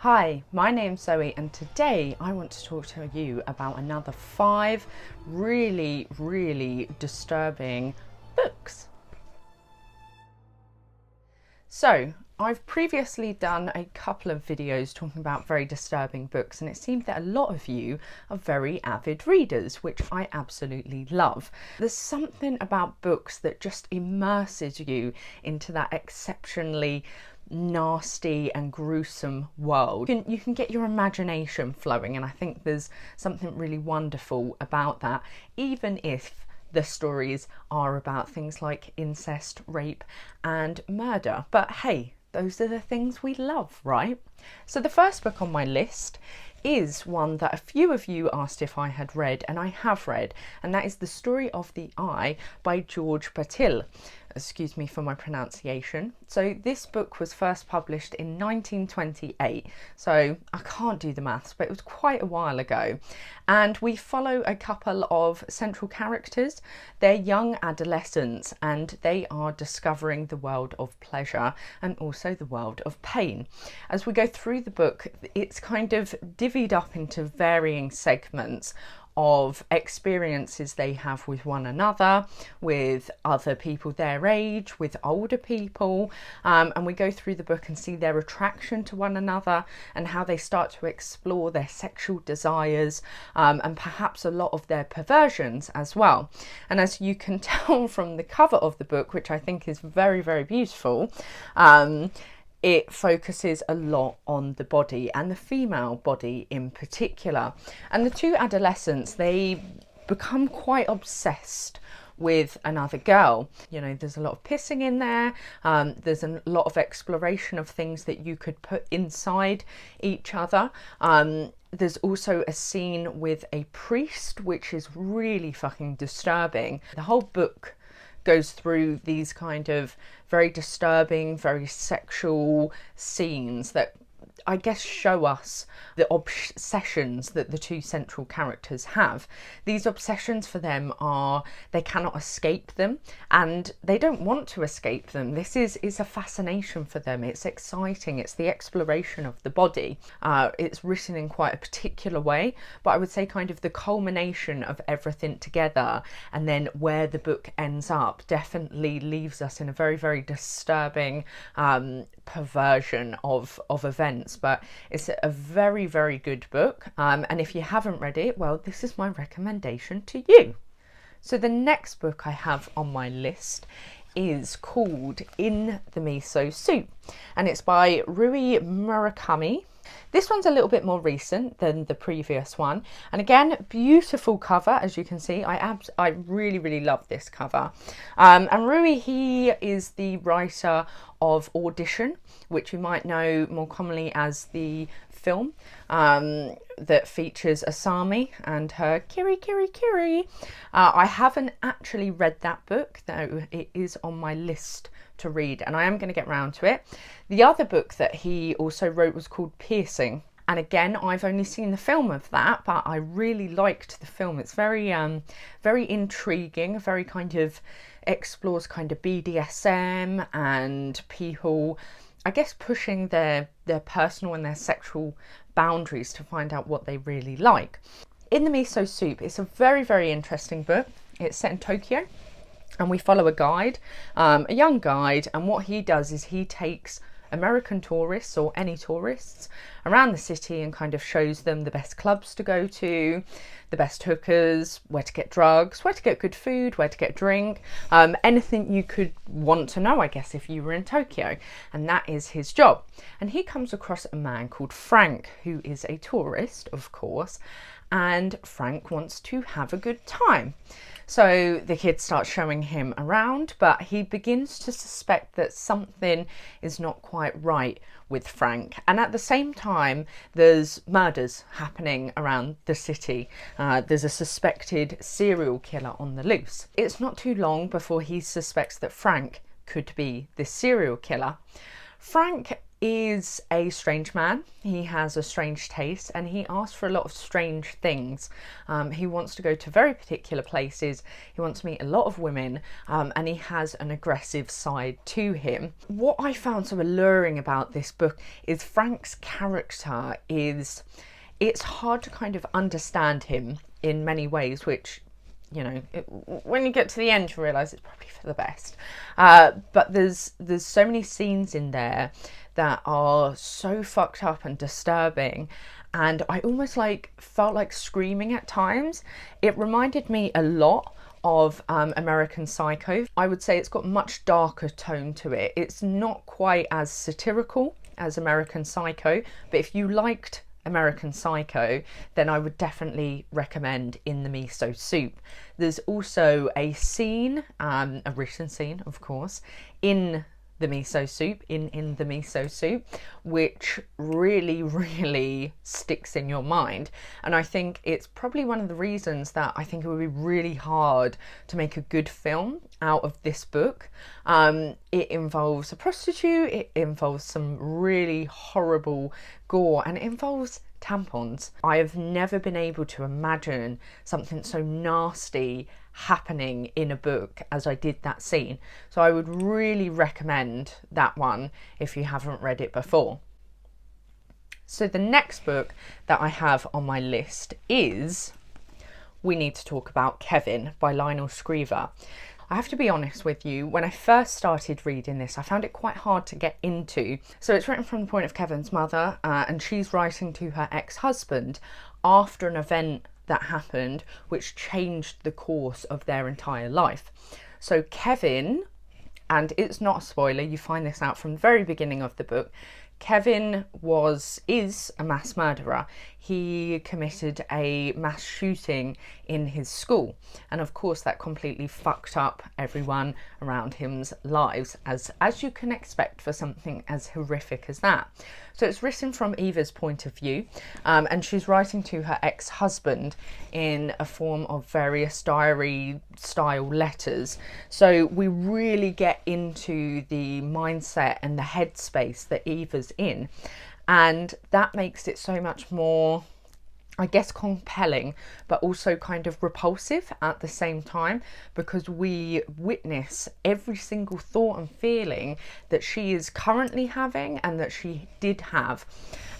Hi, my name's Zoe and today I want to talk to you about another 5 really disturbing books. So, I've previously done a couple of videos talking about very disturbing books, and it seems that a lot of you are very avid readers, which I absolutely love. There's something about books that just immerses you into that exceptionally nasty and gruesome world. You can get your imagination flowing, and I think there's something really wonderful about that, even if the stories are about things like incest, rape and murder. But hey, those are the things we love, right? So the first book on my list is one that a few of you asked if I had read, and I have read, and that is The Story of the Eye by George BATAILLE. Excuse me for my pronunciation. So this book was first published in 1928, so I can't do the maths, but it was quite a while ago. And we follow a couple of central characters. They're young adolescents and they are discovering the world of pleasure and also the world of pain. As we go through the book, it's kind of divvied up into varying segments of experiences they have with one another, with other people their age, with older people, and we go through the book and see their attraction to one another and how they start to explore their sexual desires, and perhaps a lot of their perversions as well. And as you can tell from the cover of the book, which I think is very beautiful, it focuses a lot on the body, and the female body in particular. And the two adolescents, they become quite obsessed with another girl. You know, there's a lot of pissing in there. There's a lot of exploration of things that you could put inside each other. There's also a scene with a priest, which is really fucking disturbing. The whole book goes through these kind of very disturbing, very sexual scenes that I guess show us the obsessions that the two central characters have. These obsessions for them are, they cannot escape them and they don't want to escape them. This is a fascination for them. It's exciting. It's the exploration of the body. It's written in quite a particular way, but I would say kind of the culmination of everything together and then where the book ends up definitely leaves us in a very disturbing perversion of events. But it's a very good book, and if you haven't read it, well, this is my recommendation to you. So the next book I have on my list is called In the Miso Soup, and it's by Murakami. This one's a little bit more recent than the previous one, and again, beautiful cover. As you can see, I really love this cover. And Rui, he is the writer of Audition, which you might know more commonly as the film that features Asami and her Kiri. I haven't actually read that book, though it is on my list to read, and I am going to get round to it. The other book that he also wrote was called Piercing, and again, I've only seen the film of that, but I really liked the film. It's very intriguing, very kind of explores kind of BDSM and people, I guess, pushing their personal and their sexual boundaries to find out what they really like. In the Miso Soup, it's a very interesting book. It's set in Tokyo, and we follow a guide, a young guide, and what he does is he takes American tourists, or any tourists, around the city and kind of shows them the best clubs to go to, the best hookers, where to get drugs, where to get good food, where to get drink, anything you could want to know, I guess, if you were in Tokyo. And that is his job. And he comes across a man called Frank, who is a tourist, of course, and Frank wants to have a good time. So the kid starts showing him around, but he begins to suspect that something is not quite right with Frank. And at the same time, there's murders happening around the city. There's a suspected serial killer on the loose. It's not too long before he suspects that Frank could be this serial killer. Frank is a strange man. He has a strange taste and he asks for a lot of strange things. He wants to go to very particular places. He wants to meet a lot of women, and he has an aggressive side to him. What I found so alluring about this book is Frank's character is, it's hard to kind of understand him in many ways, which, you know, when you get to the end you realise it's probably for the best. But there's so many scenes in there that are so fucked up and disturbing, and I almost felt like screaming at times. It reminded me a lot of American Psycho. I would say it's got a much darker tone to it. It's not quite as satirical as American Psycho, but if you liked American Psycho, then I would definitely recommend In the Miso Soup. There's also a scene, a written scene of course, in the miso soup, in the miso soup, which really sticks in your mind. And I think it's probably one of the reasons that I think it would be really hard to make a good film out of this book. It involves a prostitute, it involves some really horrible gore, and it involves tampons. I have never been able to imagine something so nasty happening in a book as I did that scene. So I would really recommend that one if you haven't read it before. So the next book that I have on my list is We Need to Talk About Kevin by Lionel Schriever. I have to be honest with you, when I first started reading this, I found it quite hard to get into. So it's written from the point of Kevin's mother, and she's writing to her ex-husband after an event that happened which changed the course of their entire life. So Kevin, and it's not a spoiler, you find this out from the very beginning of the book, Kevin is a mass murderer. He committed a mass shooting in his school, and of course that completely fucked up everyone around him's lives, as you can expect for something as horrific as that. So it's written from Eva's point of view, and she's writing to her ex-husband in a form of various diary style letters. So we really get into the mindset and the headspace that Eva's in, and that makes it so much more, I guess, compelling, but also kind of repulsive at the same time, because we witness every single thought and feeling that she is currently having and that she did have.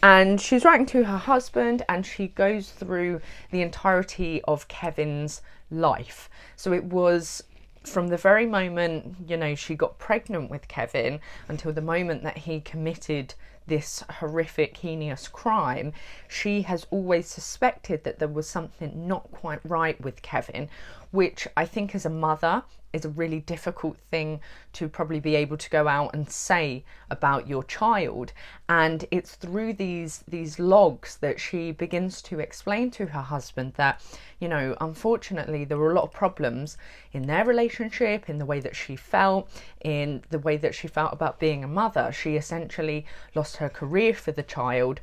And she's writing to her husband, and she goes through the entirety of Kevin's life. So it was from the very moment, you know, she got pregnant with Kevin until the moment that he committed this horrific, heinous crime, she has always suspected that there was something not quite right with Kevin, which I think as a mother is a really difficult thing to probably be able to go out and say about your child. And it's through these logs that she begins to explain to her husband that, you know, unfortunately there were a lot of problems in their relationship, in the way that she felt, in the way that she felt about being a mother. She essentially lost her career for the child.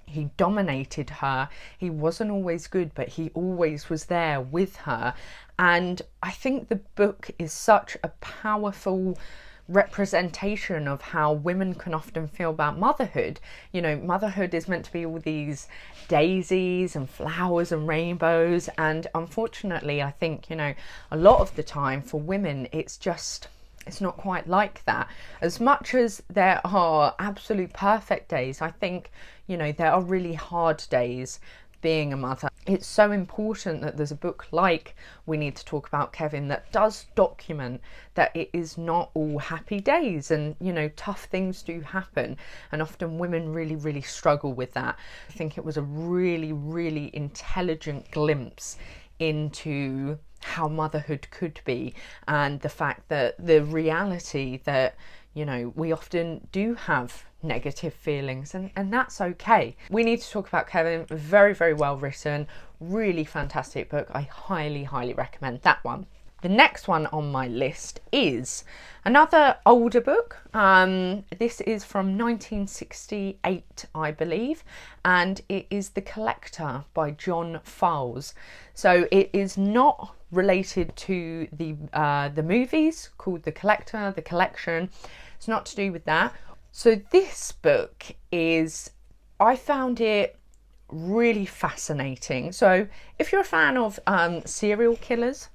He dominated her. He wasn't always good, but he always was there with her. And I think the book is such a powerful representation of how women can often feel about motherhood. You know, motherhood is meant to be all these daisies and flowers and rainbows. And unfortunately, I think, you know, a lot of the time for women, it's not quite like that. As much as there are absolute perfect days, I think, you know, there are really hard days being a mother. It's so important that there's a book like We Need to Talk About Kevin that does document that it is not all happy days, and, you know, tough things do happen, and often women really struggle with that. I think it was a really intelligent glimpse into how motherhood could be, and the fact that the reality that, you know, we often do have negative feelings, and that's okay. We Need to Talk About Kevin, very well written, really fantastic book. I highly recommend that one. The next one on my list is another older book. This is from 1968, I believe, and it is The Collector by John Fowles. So it is not related to the movies called The Collector, The Collection. It's not to do with that. So this book is, I found it really fascinating. So if you're a fan of serial killers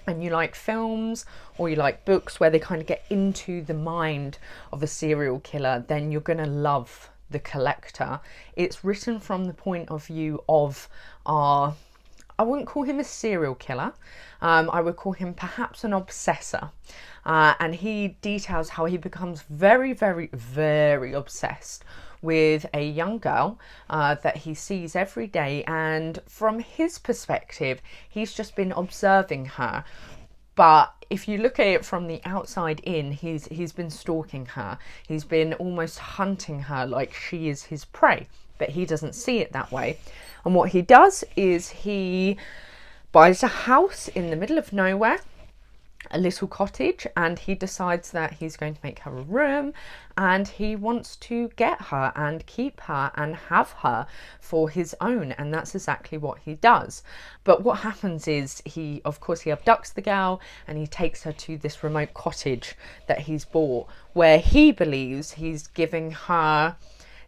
and you like films or you like books where they kind of get into the mind of a serial killer, then you're going to love The Collector. It's written from the point of view of our, I wouldn't call him a serial killer, I would call him perhaps an obsessor. And he details how he becomes very, very, very obsessed with a young girl that he sees every day. And from his perspective, he's just been observing her. But if you look at it from the outside in, he's been stalking her. He's been almost hunting her like she is his prey. But he doesn't see it that way. And what he does is he buys a house in the middle of nowhere, a little cottage, and he decides that he's going to make her a room, and he wants to get her and keep her and have her for his own, and that's exactly what he does. But what happens is he abducts the girl and he takes her to this remote cottage that he's bought, where he believes he's giving her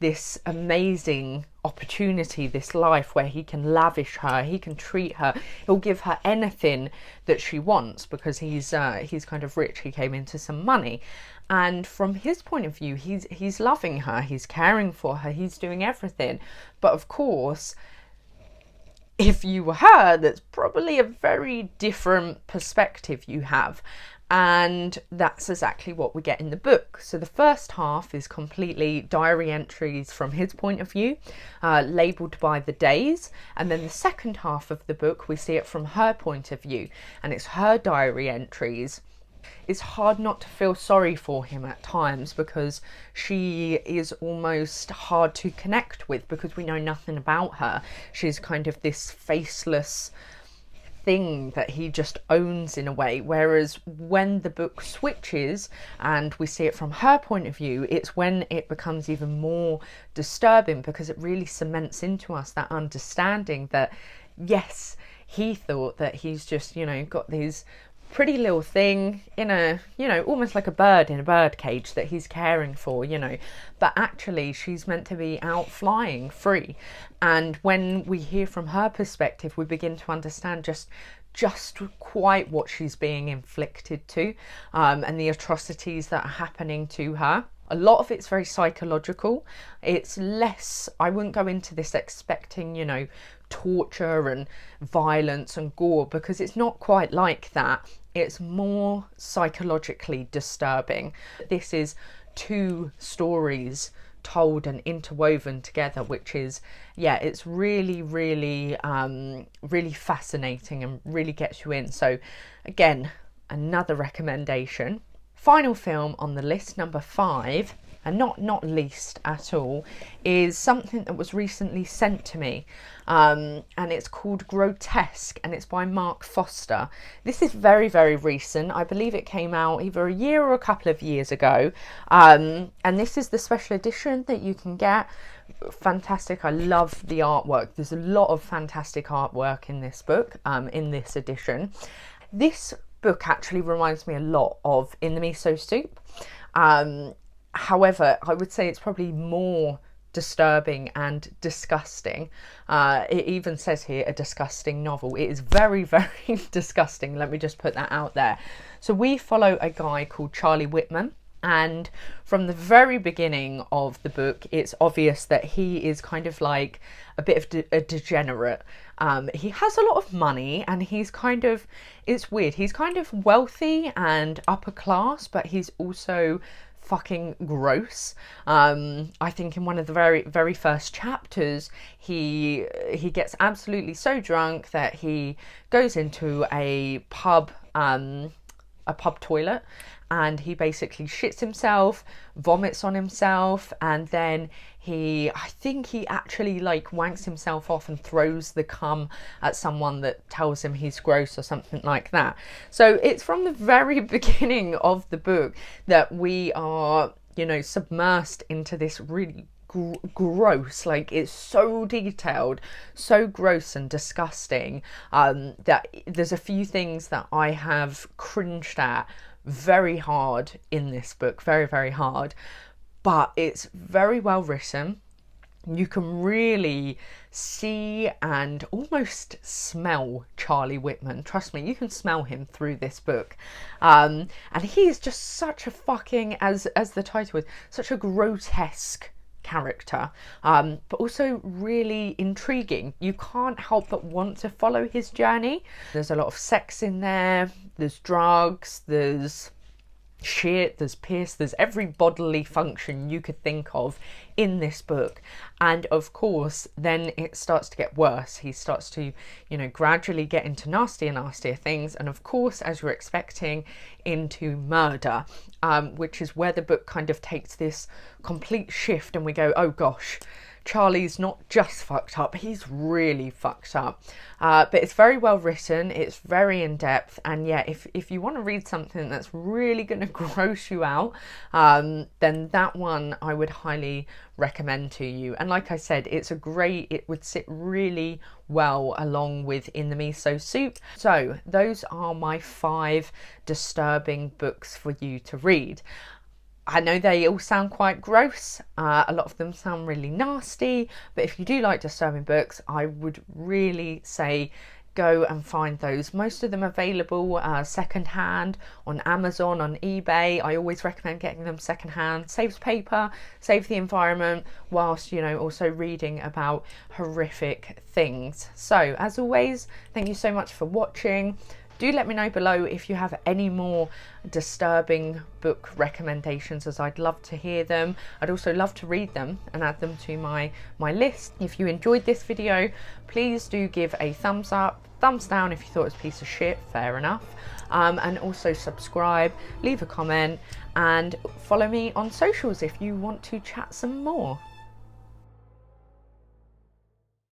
this amazing opportunity, this life where he can lavish her, he can treat her, he'll give her anything that she wants because he's kind of rich, he came into some money. And from his point of view, he's loving her, he's caring for her, he's doing everything. But of course, if you were her, that's probably a very different perspective you have. And that's exactly what we get in the book. So the first half is completely diary entries from his point of view, labelled by the days. And then the second half of the book, we see it from her point of view. And it's her diary entries. It's hard not to feel sorry for him at times because she is almost hard to connect with because we know nothing about her. She's kind of this faceless thing that he just owns in a way, whereas when the book switches and we see it from her point of view, it's when it becomes even more disturbing because it really cements into us that understanding that yes, he thought that he's just, you know, got these pretty little thing in a, you know, almost like a bird in a bird cage that he's caring for, you know, but actually she's meant to be out flying free. And when we hear from her perspective, we begin to understand just quite what she's being inflicted to, and the atrocities that are happening to her. A lot of it's very psychological. It's less, I wouldn't go into this expecting, you know, torture and violence and gore, because it's not quite like that. It's more psychologically disturbing. This is two stories told and interwoven together, which is, yeah, it's really, really, really fascinating and really gets you in. So again, another recommendation. Final film on the list, number 5, and not least at all, is something that was recently sent to me, and it's called Grotesque, and it's by Mark Foster. This is very, very recent. I believe it came out either a year or a couple of years ago, and this is the special edition that you can get. Fantastic. I love the artwork. There's a lot of fantastic artwork in this book, in this edition. This book actually reminds me a lot of In the Miso Soup. However, I would say it's probably more disturbing and disgusting. It even says here a disgusting novel. It is very, very disgusting. Let me just put that out there. So we follow a guy called Charlie Whitman. And from the very beginning of the book, it's obvious that he is kind of like a bit of a degenerate. He has a lot of money and he's kind of, it's weird, he's kind of wealthy and upper class, but he's also fucking gross. I think in one of the very, very first chapters, he gets absolutely so drunk that he goes into a pub toilet, and he basically shits himself, vomits on himself, and then I think he actually like wanks himself off and throws the cum at someone that tells him he's gross or something like that. So it's from the very beginning of the book that we are, you know, submersed into this really gross, like it's so detailed, so gross and disgusting, that there's a few things that I have cringed at very hard in this book, very, very hard. but it's very well written. You can really see and almost smell Charlie Whitman. Trust me, you can smell him through this book. And he is just such a fucking, as the title is, such a grotesque character, but also really intriguing. You can't help but want to follow his journey. There's a lot of sex in there, there's drugs, there's shit, there's piss, there's every bodily function you could think of in this book. And of course then it starts to get worse. He starts to, you know, gradually get into nastier and nastier things, and of course, as you're expecting, into murder, which is where the book kind of takes this complete shift and we go, oh gosh, Charlie's not just fucked up, he's really fucked up. But it's very well written, it's very in depth, and yeah, if you want to read something that's really going to gross you out, then that one I would highly recommend to you. And like I said, it would sit really well along with In the Miso Soup. So those are my 5 disturbing books for you to read. I know they all sound quite gross, a lot of them sound really nasty, but if you do like disturbing books, I would really say go and find those. Most of them available second hand on Amazon, on eBay. I always recommend getting them second hand. Saves paper, saves the environment, whilst, you know, also reading about horrific things. So as always, thank you so much for watching. Do let me know below if you have any more disturbing book recommendations, as I'd love to hear them. I'd also love to read them and add them to my list. If you enjoyed this video, please do give a thumbs up, thumbs down if you thought it was a piece of shit, fair enough. And also subscribe, leave a comment, and follow me on socials if you want to chat some more.